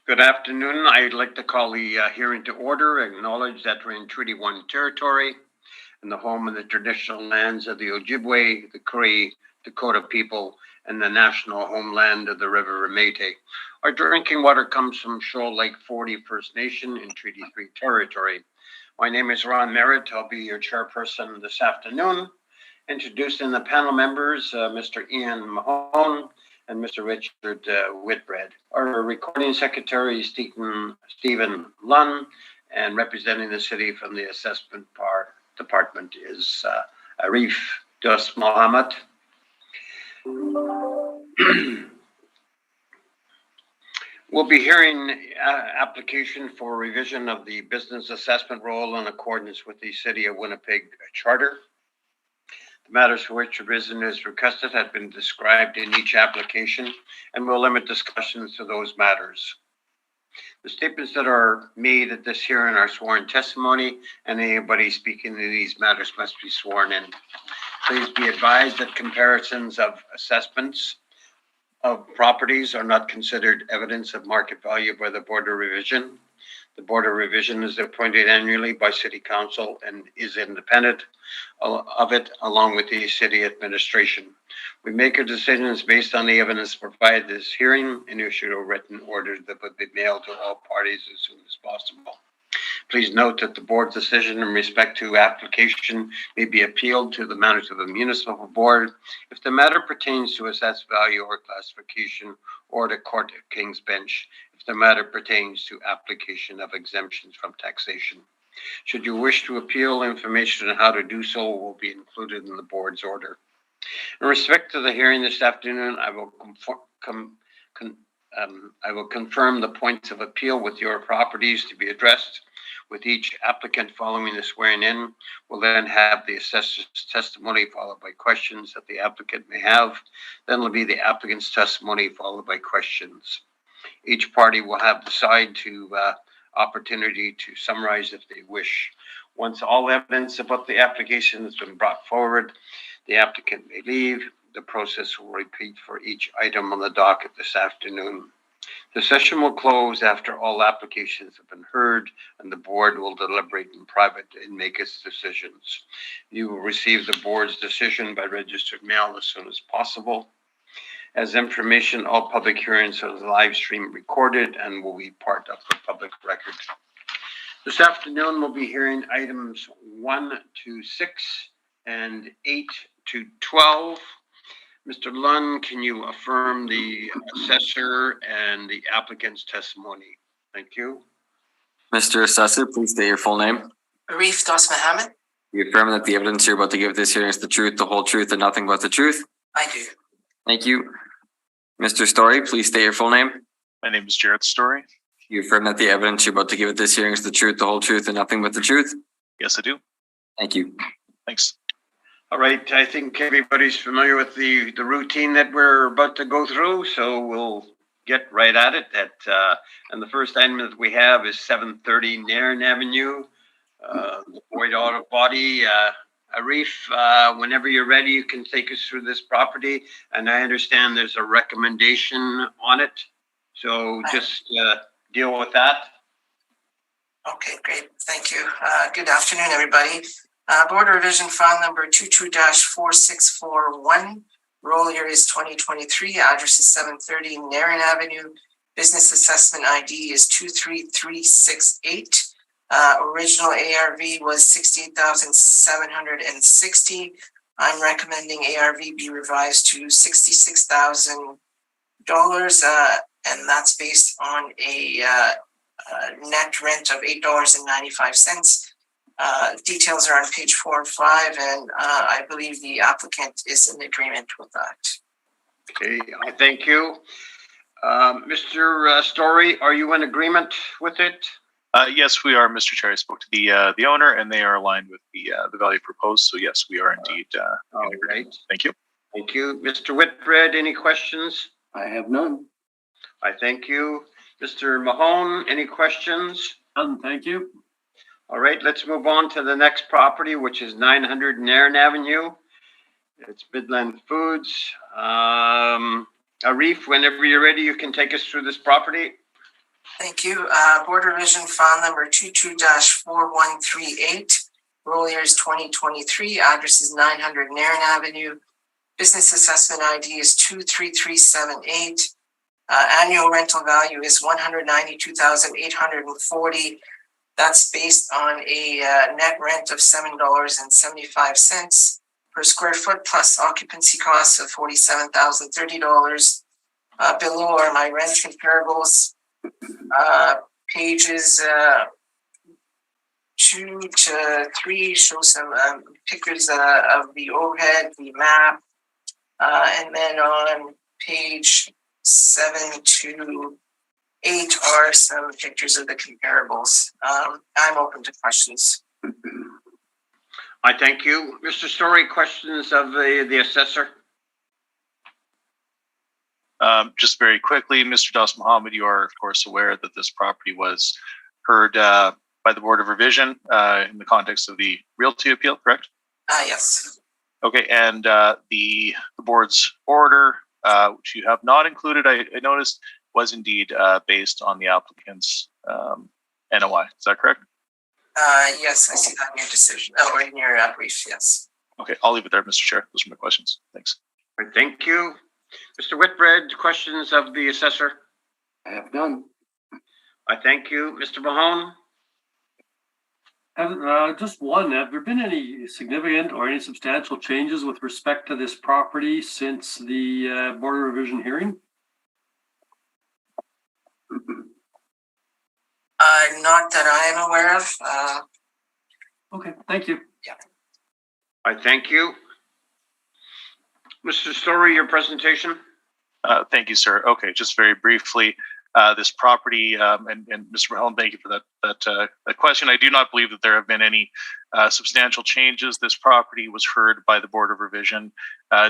Good afternoon. I'd like to call the hearing to order, acknowledge that we're in Treaty 1 territory and the home of the traditional lands of the Ojibwe, the Cree, Dakota people, and the national homeland of the River Métis. Our drinking water comes from Shoal Lake 40 First Nation in Treaty 3 territory. My name is Ron Merritt. I'll be your chairperson this afternoon. Introducing the panel members, Mr. Ian Mahone and Mr. Richard Whitbread. Our recording secretary is Stephen Lunn, and representing the city from the assessment department is Arif Dus Mohammed. We'll be hearing application for revision of the business assessment role in accordance with the City of Winnipeg Charter. The matters for which a reason is requested have been described in each application, and we'll limit discussions to those matters. The statements that are made at this hearing are sworn testimony, and anybody speaking to these matters must be sworn in. Please be advised that comparisons of assessments of properties are not considered evidence of market value by the Board of Revision. The Board of Revision is appointed annually by City Council and is independent of it, along with the City Administration. We make our decisions based on the evidence provided this hearing and issue a written order that would be mailed to all parties as soon as possible. Please note that the Board's decision in respect to application may be appealed to the manager of the Municipal Board if the matter pertains to assessed value or classification, or the Court of King's Bench if the matter pertains to application of exemptions from taxation. Should you wish to appeal, information on how to do so will be included in the Board's order. In respect to the hearing this afternoon, I will confirm the points of appeal with your properties to be addressed. With each applicant following the swearing in, we'll then have the assessor's testimony followed by questions that the applicant may have. Then will be the applicant's testimony followed by questions. Each party will have the side to opportunity to summarize if they wish. Once all evidence about the application has been brought forward, the applicant may leave. The process will repeat for each item on the docket this afternoon. The session will close after all applications have been heard, and the Board will deliberate in private and make its decisions. You will receive the Board's decision by registered mail as soon as possible. As information, all public hearings are live stream recorded and will be part of the public record. This afternoon, we'll be hearing items 1 to 6 and 8 to 12. Mr. Lunn, can you affirm the assessor and the applicant's testimony? Thank you. Mr. Assessor, please state your full name. Arif Dus Mohammed. You affirm that the evidence you're about to give this hearing is the truth, the whole truth, and nothing but the truth? I do. Thank you. Mr. Story, please state your full name. My name is Jared Story. You affirm that the evidence you're about to give at this hearing is the truth, the whole truth, and nothing but the truth? Yes, I do. Thank you. Thanks. All right, I think everybody's familiar with the routine that we're about to go through, so we'll get right at it. And the first item that we have is 730 Nairn Avenue, the Boyd Auto Body. Arif, whenever you're ready, you can take us through this property. And I understand there's a recommendation on it, so just deal with that. Okay, great. Thank you. Good afternoon, everybody. Board of Revision file number 22-4641. Roll year is 2023. Address is 730 Nairn Avenue. Business assessment ID is 23368. Original ARV was 68,760. I'm recommending ARV be revised to $66,000, and that's based on a net rent of $8.95. Details are on page 4 and 5, and I believe the applicant is in agreement with that. Okay, I thank you. Mr. Story, are you in agreement with it? Yes, we are, Mr. Chair. I spoke to the owner, and they are aligned with the value proposed. So yes, we are indeed in agreement. Right. Thank you. Thank you. Mr. Whitbread, any questions? I have none. I thank you. Mr. Mahone, any questions? None, thank you. All right, let's move on to the next property, which is 900 Nairn Avenue. It's Midland Foods. Arif, whenever you're ready, you can take us through this property. Thank you. Board revision file number 22-4138. Roll years 2023. Address is 900 Nairn Avenue. Business assessment ID is 23378. Annual rental value is $192,840. That's based on a net rent of $7.75 per square foot, plus occupancy costs of $47,030. Below are my rent comparables. Pages 2 to 3 show some pictures of the overhead, the map, and then on page 7 to 8 are some pictures of the comparables. I'm open to questions. I thank you. Mr. Story, questions of the assessor? Just very quickly, Mr. Das Mohammed, you are of course aware that this property was heard by the Board of Revision in the context of the realty appeal, correct? Yes. Okay, and the board's order, which you have not included, I noticed, was indeed based on the applicant's NOI. Is that correct? Yes, I see that in your decision, or in your brief, yes. Okay, I'll leave it there, Mr. Chair. Those are my questions. Thanks. All right, thank you. Mr. Whitbread, questions of the assessor? I have none. I thank you. Mr. Mahone? Just one, have there been any significant or any substantial changes with respect to this property since the Board of Revision hearing? Not that I am aware of. Okay, thank you. I thank you. Mr. Story, your presentation? Thank you, sir. Okay, just very briefly, this property, and Mr. Mahone, thank you for that question. I do not believe that there have been any substantial changes. This property was heard by the Board of Revision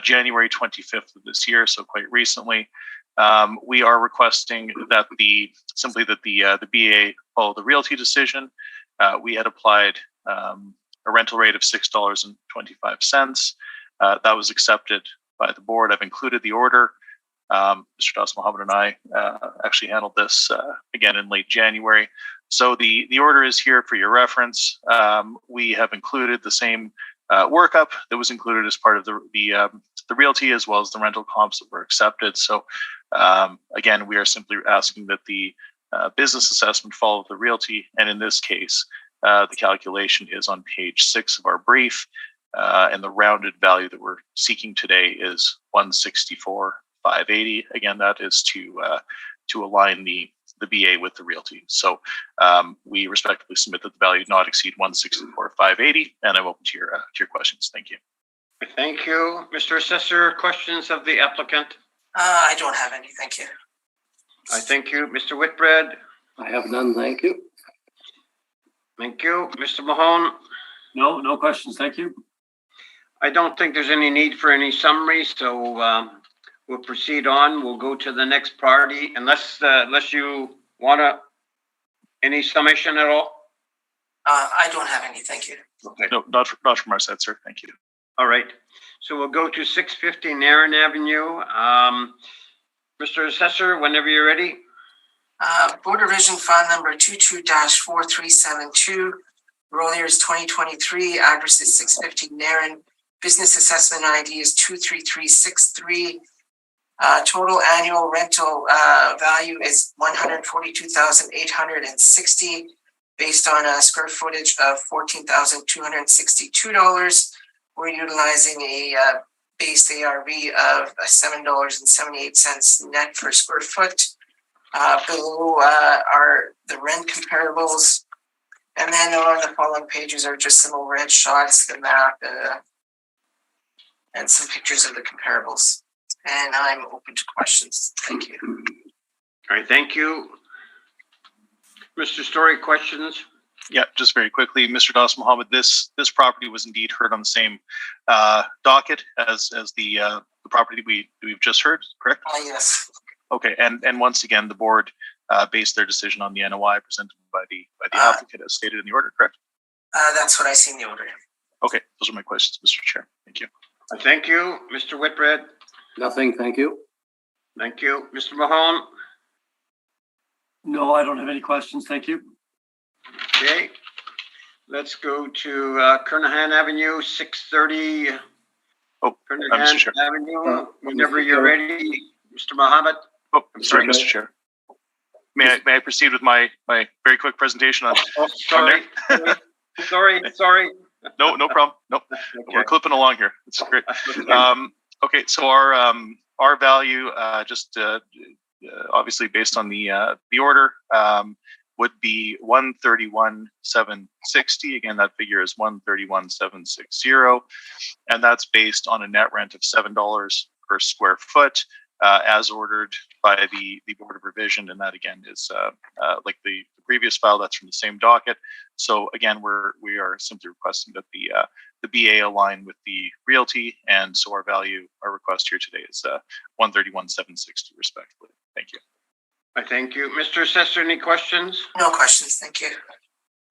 January 25th of this year, so quite recently. We are requesting that the BA follow the realty decision. We had applied a rental rate of $6.25. That was accepted by the board. I've included the order. Mr. Das Mohammed and I actually handled this again in late January. So the order is here for your reference. We have included the same workup that was included as part of the realty, as well as the rental comps that were accepted. So again, we are simply asking that the business assessment follow the realty, and in this case, the calculation is on page 6 of our brief, and the rounded value that we're seeking today is $164,580. Again, that is to align the BA with the realty. So we respectfully submit that the value not exceed $164,580, and I'm open to your questions. Thank you. Thank you. Mr. Assessor, questions of the applicant? I don't have any, thank you. I thank you. Mr. Whitbread? I have none, thank you. Thank you. Mr. Mahone? No questions, thank you. I don't think there's any need for any summary, so we'll proceed on. We'll go to the next party, unless you want any summation at all? I don't have any, thank you. Okay. No, not from our side, sir. Thank you. All right. So we'll go to 650 Nairn Avenue. Mr. Assessor, whenever you're ready. Board revision file number 22-4372. Roll years 2023. Address is 650 Nairn. Business assessment ID is 23363. Total annual rental value is $142,860, based on a square footage of $14,262. We're utilizing a base ARV of $7.78 net per square foot. Below are the rent comparables, and then on the following pages are just some overhead shots, the map, and some pictures of the comparables. And I'm open to questions. Thank you. All right, thank you. Mr. Story, questions? Yeah, just very quickly, Mr. Das Mohammed, this property was indeed heard on the same docket as the property we've just heard, correct? Yes. Okay, and once again, the board based their decision on the NOI presented by the applicant as stated in the order, correct? That's what I see in the order. Okay, those are my questions, Mr. Chair. Thank you. Thank you. Mr. Whitbread? Nothing, thank you. Thank you. Mr. Mahone? No, I don't have any questions. Thank you. Okay. Let's go to Kernahan Avenue, 630. Oh, Kernahan Mr. Chair. Avenue, whenever Mr. you're Chair. ready, Mr. Mohammed. Oh, I'm sorry, Mr. Mr. Chair. May I proceed with my very quick presentation on? Oh, sorry. Sorry. No problem. No, we're clipping along here. It's great. Okay, so our value, obviously based on the order, would be 131,760. Again, that figure is 131,760, and that's based on a net rent of $7 per square foot, as ordered by the Board of Revision, and that again is like the previous file. That's from the same docket. So again, we are simply requesting that the BA align with the realty, and so our request here today is 131,760 respectively. Thank you. I thank you. Mr. Assessor, any questions? No questions, thank you.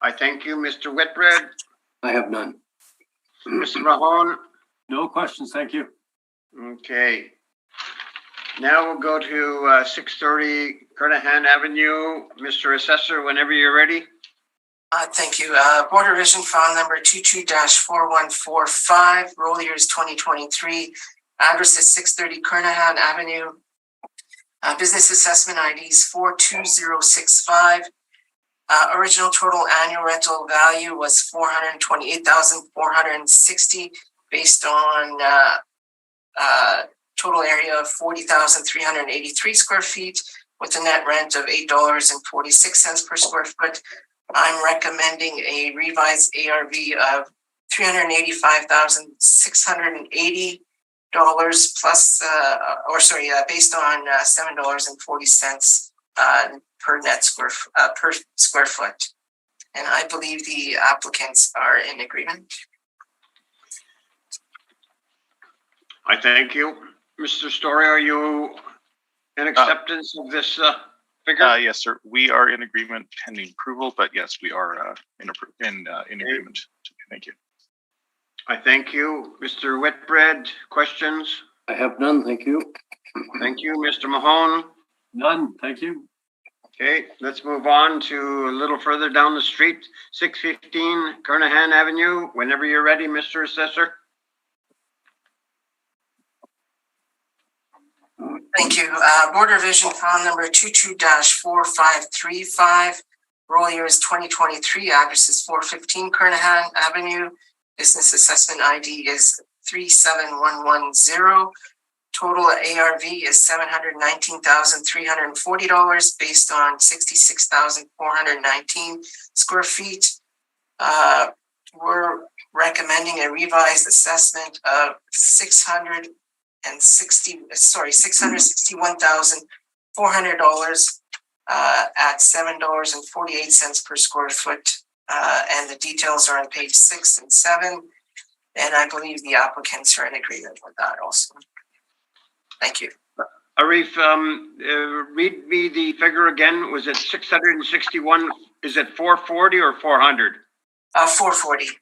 I thank you. Mr. Whitbread, I have none. Mr. Mahone. No questions. Thank you. Okay. Now we'll go to 630 Kernahan Avenue. Mr. Assessor, whenever you're ready. Thank you. Board Revision file number 22-4145, roll years 2023. Address is 630 Kernahan Avenue. Business assessment ID is 42065. Original total annual rental value was 428,460 based on total area of 40,383 square feet with a net rent of $8.46 per square foot. I'm recommending a revised ARV of $385,680 plus, based on $7.40 per square foot. And I believe the applicants are in agreement. I thank you. Mr. Story, are you in acceptance of this figure? Yes, sir. We are in agreement pending approval, but yes, we are in agreement. Thank you. I thank you. Mr. Whitbread, questions? I have none, thank you. Thank you. Mr. Mahone? None. Thank you. Okay, let's move on to a little further down the street, 615 Kernahan Avenue. Whenever you're ready, Mr. Assessor. Thank you. Board Revision file number 22-4535. Roll year is 2023. Address is 415 Kernahan Avenue. Business assessment ID is 37110. Total ARV is $719,340 based on 66,419 square feet. We're recommending a revised assessment of $661,400 at $7.48 per square foot. And the details are on page 6 and 7. And I believe the applicants are in agreement with that also. Thank you. Arif, read me the figure again. Was it 661? Is it 440 or 400? 440.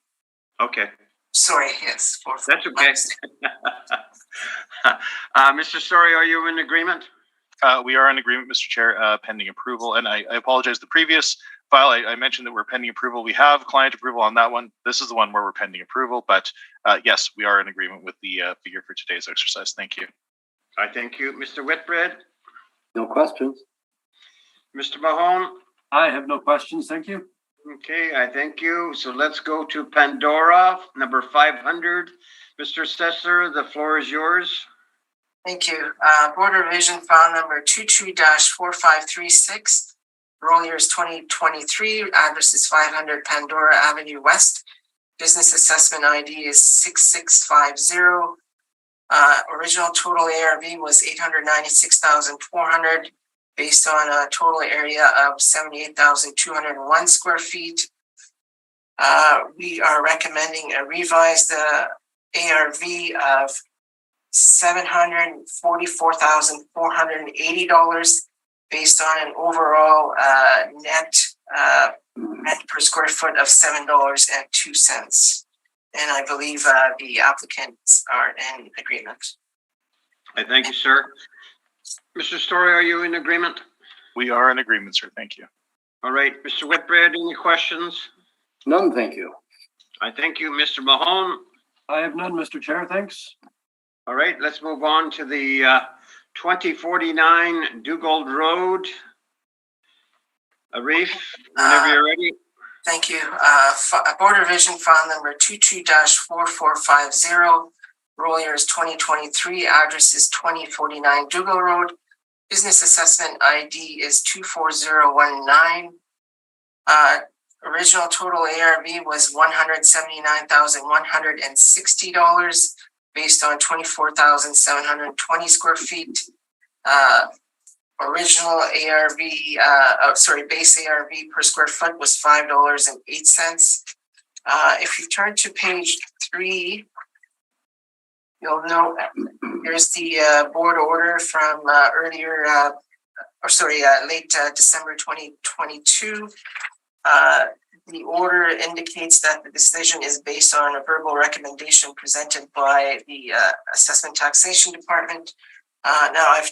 Okay. Sorry, yes, 440. That's okay. Mr. Story, are you in agreement? We are in agreement, Mr. Chair, pending approval. And I apologize, the previous file, I mentioned that we're pending approval. We have client approval on that one. This is the one where we're pending approval. But yes, we are in agreement with the figure for today's exercise. Thank you. I thank you. Mr. Whitbread? No questions. Mr. Mahone? I have no questions. Thank you. Okay, I thank you. So let's go to Pandora, number 500. Mr. Assessor, the floor is yours. Thank you. Board Revision file number 22-4536. Roll year is 2023. Address is 500 Pandora Avenue West. Business assessment ID is 6650. Original total ARV was 896,400 based on a total area of 78,201 square feet. We are recommending a revised ARV of $744,480 based on an overall net rent per square foot of $7.02. And I believe the applicants are in agreement. I thank you, sir. Mr. Story, are you in agreement? We are in agreement, sir. Thank you. All right, Mr. Whitbread, any questions? None, thank you. I thank you, Mr. Mahone. I have none, Mr. Chair, thanks. All right, let's move on to the 2049 Dugald Road. Arif, whenever you're ready. Thank you. Board Revision File Number 22-4450. Roll year is 2023. Address is 2049 Dougal Road. Business Assessment ID is 24019. Original total ARV was $179,160 based on 24,720 square feet. Original ARV, base ARV per square foot was $5.08. If you turn to page 3, you'll note there's the board order from late December 2022. The order indicates that the decision is based on a verbal recommendation presented by the Assessment Taxation Department. Now I've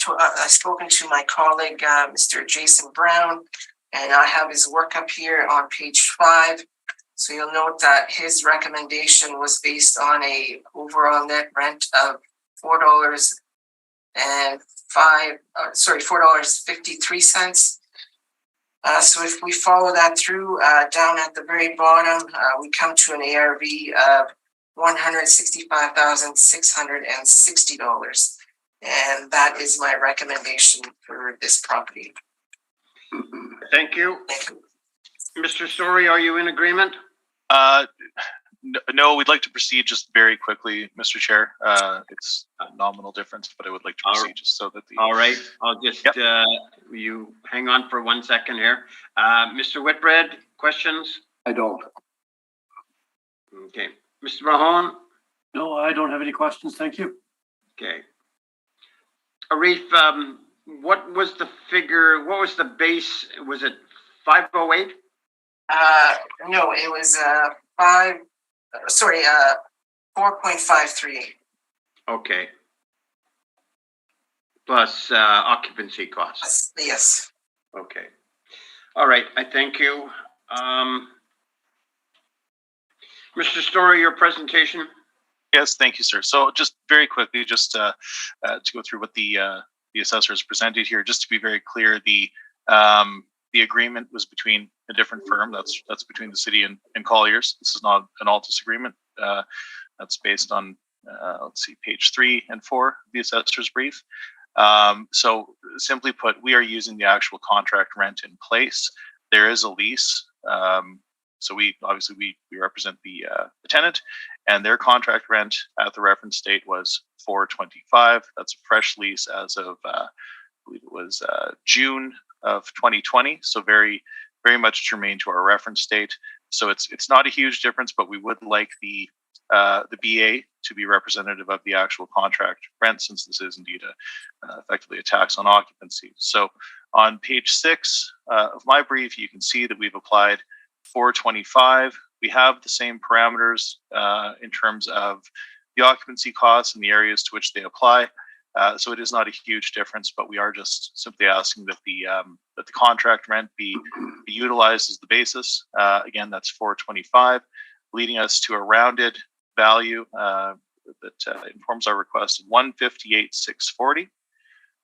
spoken to my colleague, Mr. Jason Brown, and I have his work up here on page 5. So you'll note that his recommendation was based on a overall net rent of $4.53. So if we follow that through, down at the very bottom, we come to an ARV of $165,660. And that is my recommendation for this property. Thank you. Mr. Story, are you in agreement? No, we'd like to proceed just very quickly, Mr. Chair. It's a nominal difference, but I would like to proceed just so that the... All right, I'll just, you hang on for 1 second here. Mr. Whitbread, questions? I don't. Okay. Mr. Mahone? No, I don't have any questions, thank you. Okay. Arif, what was the figure, what was the base? Was it 508? No, it was 4.53. Okay. Plus occupancy costs. Yes. Okay. All right, I thank you. Mr. Story, your presentation. Yes, thank you, sir. So just very quickly, just to go through what the assessor has presented here, just to be very clear, the agreement was between a different firm. That's between the city and Colliers. This is not an Altus agreement. That's based on let's see, page 3 and 4 of the assessor's brief. So simply put, we are using the actual contract rent in place. There is a lease. So we obviously represent the tenant, and their contract rent at the reference date was $425. That's a fresh lease as of I believe it was June of 2020. So very, very much germane to our reference date. So it's not a huge difference, but we would like the BA to be representative of the actual contract rent, since this is indeed effectively a tax on occupancy. So on page 6 of my brief, you can see that we've applied $425. We have the same parameters in terms of the occupancy costs and the areas to which they apply. So it is not a huge difference, but we are just simply asking that the contract rent be utilized as the basis. Again, that's $425, leading us to a rounded value that informs our request of $158,640.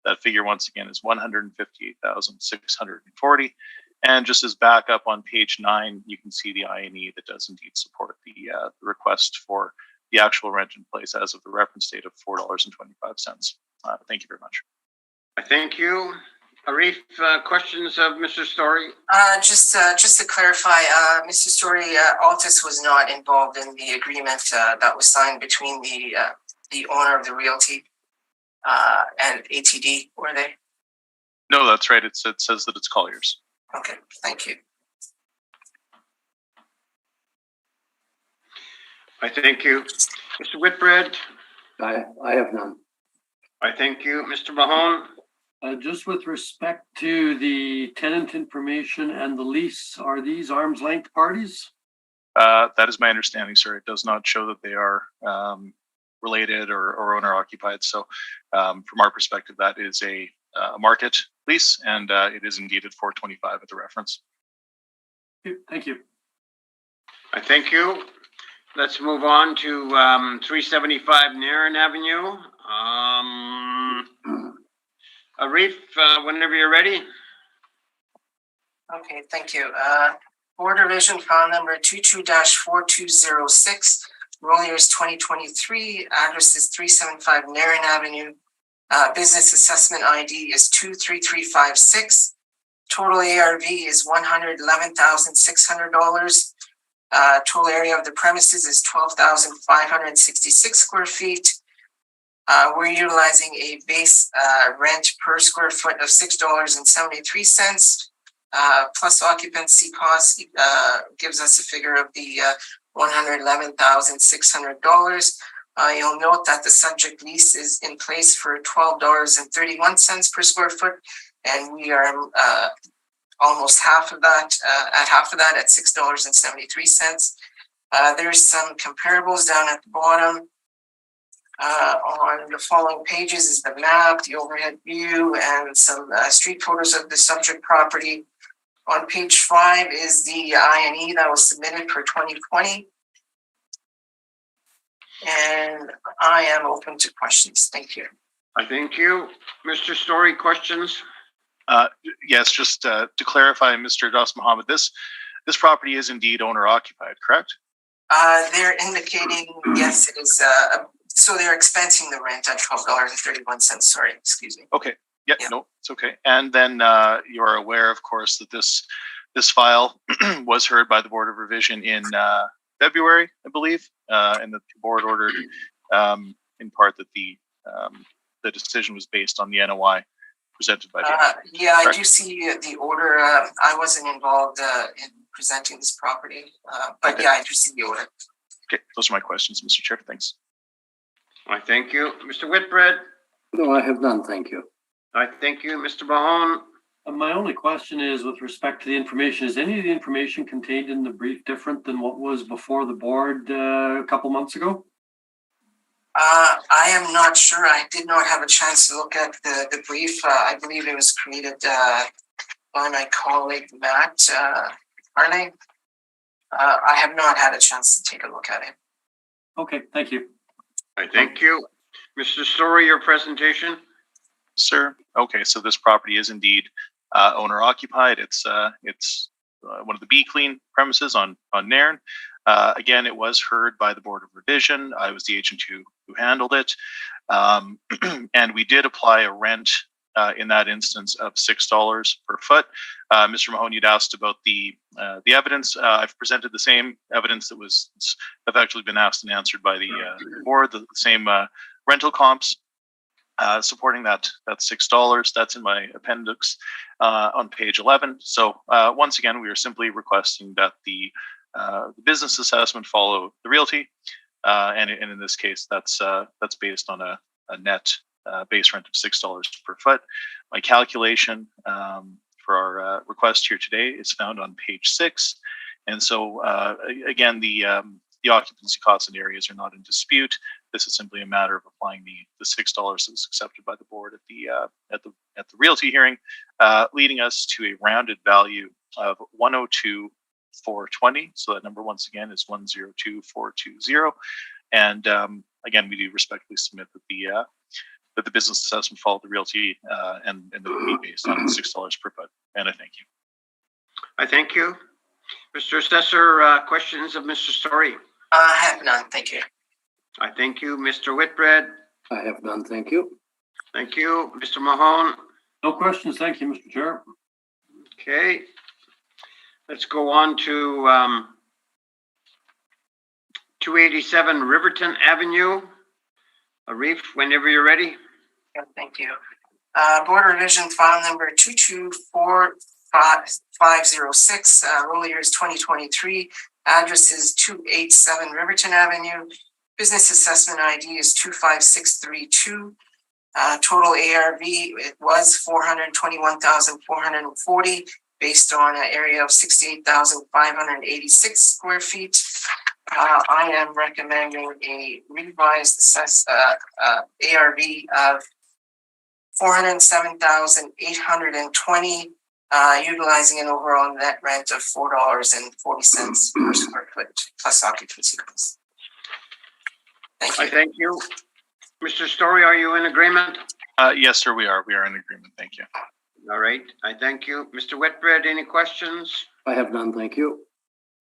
That figure once again is $158,640. And just as backup on page 9, you can see the INE that does indeed support the request for the actual rent in place as of the reference date of $4.25. Thank you very much. Thank you. Arif, questions of Mr. Story? Just to clarify, Mr. Story, Altus was not involved in the agreement that was signed between the owner of the realty and ATD, were they? No, that's right. It says that it's Colliers. Okay, thank you. I thank you. Mr. Whitbread? I have none. I thank you. Mr. Mahone? Just with respect to the tenant information and the lease, are these arm's length parties? That is my understanding, sir. It does not show that they are related or owner occupied. So from our perspective, that is a market lease, and it is indeed at 425 at the reference. Thank you. I thank you. Let's move on to 375 Narren Avenue. Arif, whenever you're ready. Okay, thank you. Board revision file number 22-4206, roll years 2023, address is 375 Narren Avenue. Business assessment ID is 23356. Total ARV is $111,600. Total area of the premises is 12,566 square feet. We're utilizing a base rent per square foot of $6.73. Plus occupancy costs gives us a figure of the $111,600. You'll note that the subject lease is in place for $12.31 per square foot, and we are almost half of that at $6.73. There's some comparables down at the bottom. On the following pages is the map, the overhead view, and some street photos of the subject property. On page 5 is the I&E that was submitted for 2020. And I am open to questions. Thank you. I thank you. Mr. Story, questions? Yes, just to clarify, Mr. Das Mohammed, this property is indeed owner occupied, correct? They're indicating, yes, it is. So they're expensing the rent at $12.31. Sorry, excuse me. Okay. Yeah, no, it's okay. And then you are aware, of course, that this file was heard by the Board of Revision in February, I believe, and that the board ordered in part that the decision was based on the NOI presented by the yeah, I do see the order. I wasn't involved in presenting this property, but okay. Yeah, I do see the order. Okay, those are my questions, Mr. Chair. Thanks. I thank you. Mr. Whitbread? No, I have none, thank you. I thank you. Mr. Mahone? My only question is with respect to the information, is any of the information contained in the brief different than what was before the board a couple months ago? I am not sure. I did not have a chance to look at the brief. I believe it was created by my colleague, Matt Harley. I have not had a chance to take a look at it. Okay, thank you. I thank you. Mr. Story, your presentation? Sir, okay, so this property is indeed owner occupied. It's one of the B Clean premises on Nairn. Again, it was heard by the Board of Revision. I was the agent who handled it, and we did apply a rent in that instance of $6 per foot. Mr. Mahone, you'd asked about the evidence. I've presented the same evidence that have actually been asked and answered by the board. The same rental comps. Supporting that $6. That's in my appendix on page 11. So once again, we are simply requesting that the business assessment follow the realty, and in this case, that's based on a net base rent of $6 per foot. My calculation for our request here today is found on page 6, and so again, the occupancy costs and areas are not in dispute. This is simply a matter of applying the $6 that was accepted by the board at the realty hearing, leading us to a rounded value of $102,420. So that number once again is $102,420. And again, we do respectfully submit that the business assessment followed the realty and that would be based on $6 per foot. And I thank you. I thank you. Mr. Assessor, questions of Mr. Story? I have none. Thank you. I thank you. Mr. Whitbread? I have none, thank you. Thank you. Mr. Mahone? No questions. Thank you, Mr. Chair. Okay. Let's go on to 287 Riverton Avenue. Arif, whenever you're ready. Yeah, thank you. Board revision file number 224506, roll years 2023. Address is 287 Riverton Avenue. Business assessment ID is 25632. Total ARV, it was 421,440 based on an area of 68,586 square feet. I am recommending a revised ARV of $407,820, utilizing an overall net rent of $4.40 per square foot plus occupancy costs. Thank I you. thank you. Mr. Story, are you in agreement? Yes, sir, we are. We are in agreement. Thank you. All right, I thank you. Mr. Whitbread, any questions? I have none, thank you.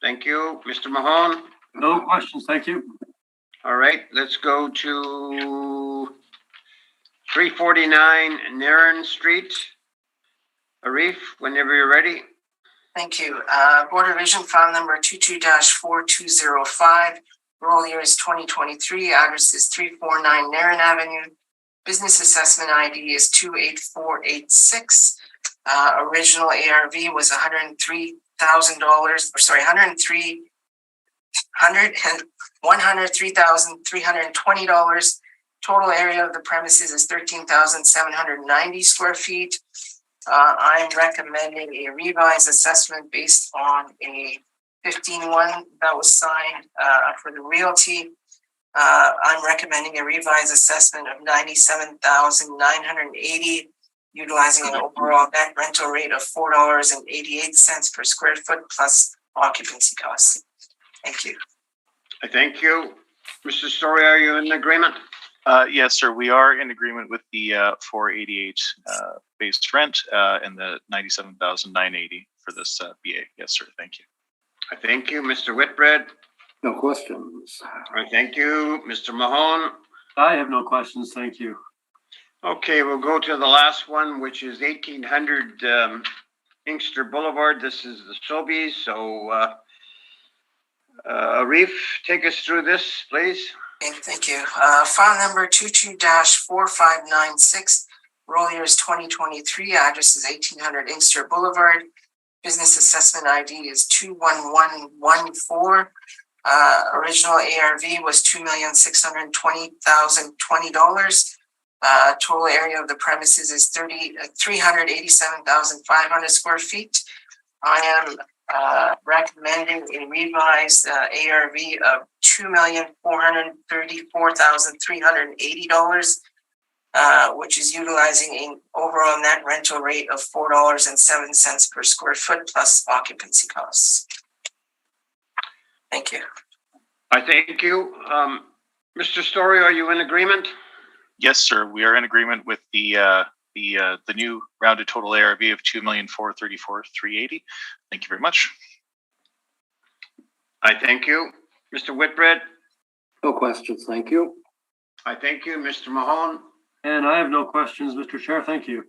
Thank you. Mr. Mahone? No questions, thank you. All right, let's go to 349 Narren Street. Arif, whenever you're ready. Thank you. Board Revision file number 22-4205. Roll year is 2023. Address is 349 Narren Avenue. Business assessment ID is 28486. Original ARV was $103,320. Total area of the premises is 13,790 square feet. I'm recommending a revised assessment based on a 15-1 that was signed for the realty. I'm recommending a revised assessment of $97,980, utilizing an overall net rental rate of $4.88 per square foot plus occupancy costs. Thank you. I thank you. Mr. Story, are you in agreement? Yes, sir, we are in agreement with the 488 base rent and the 97,980 for this BA. Yes, sir. Thank you. I thank you. Mr. Whitbread? No questions. I thank you. Mr. Mahone? I have no questions, thank you. Okay, we'll go to the last one, which is 1800 Inkster Boulevard. This is the Sobeys. So, Arif, take us through this, please. Okay, thank you. File number 22-4596. Roll year is 2023. Address is 1800 Inkster Boulevard. Business assessment ID is 21114. Original ARV was $2,620,020. Total area of the premises is 387,500 square feet. I am recommending a revised ARV of $2,434,380, which is utilizing an overall net rental rate of $4.07 per square foot plus occupancy costs. Thank you. I thank you. Mr. Story, are you in agreement? Yes, sir, we are in agreement with the new rounded total ARV of $2,434,380. Thank you very much. I thank you. Mr. Whitbread? No questions, thank you. I thank you. Mr. Mahone? And I have no questions, Mr. Chair, thank you.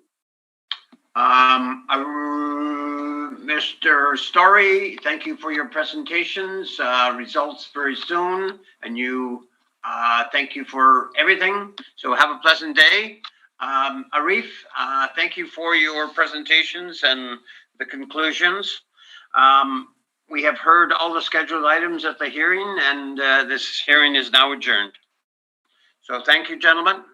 Mr. Story, thank you for your presentations. Results very soon, and thank you for everything. So have a pleasant day. Arif, thank you for your presentations and the conclusions. We have heard all the scheduled items at the hearing, and this hearing is now adjourned. So thank you, gentlemen.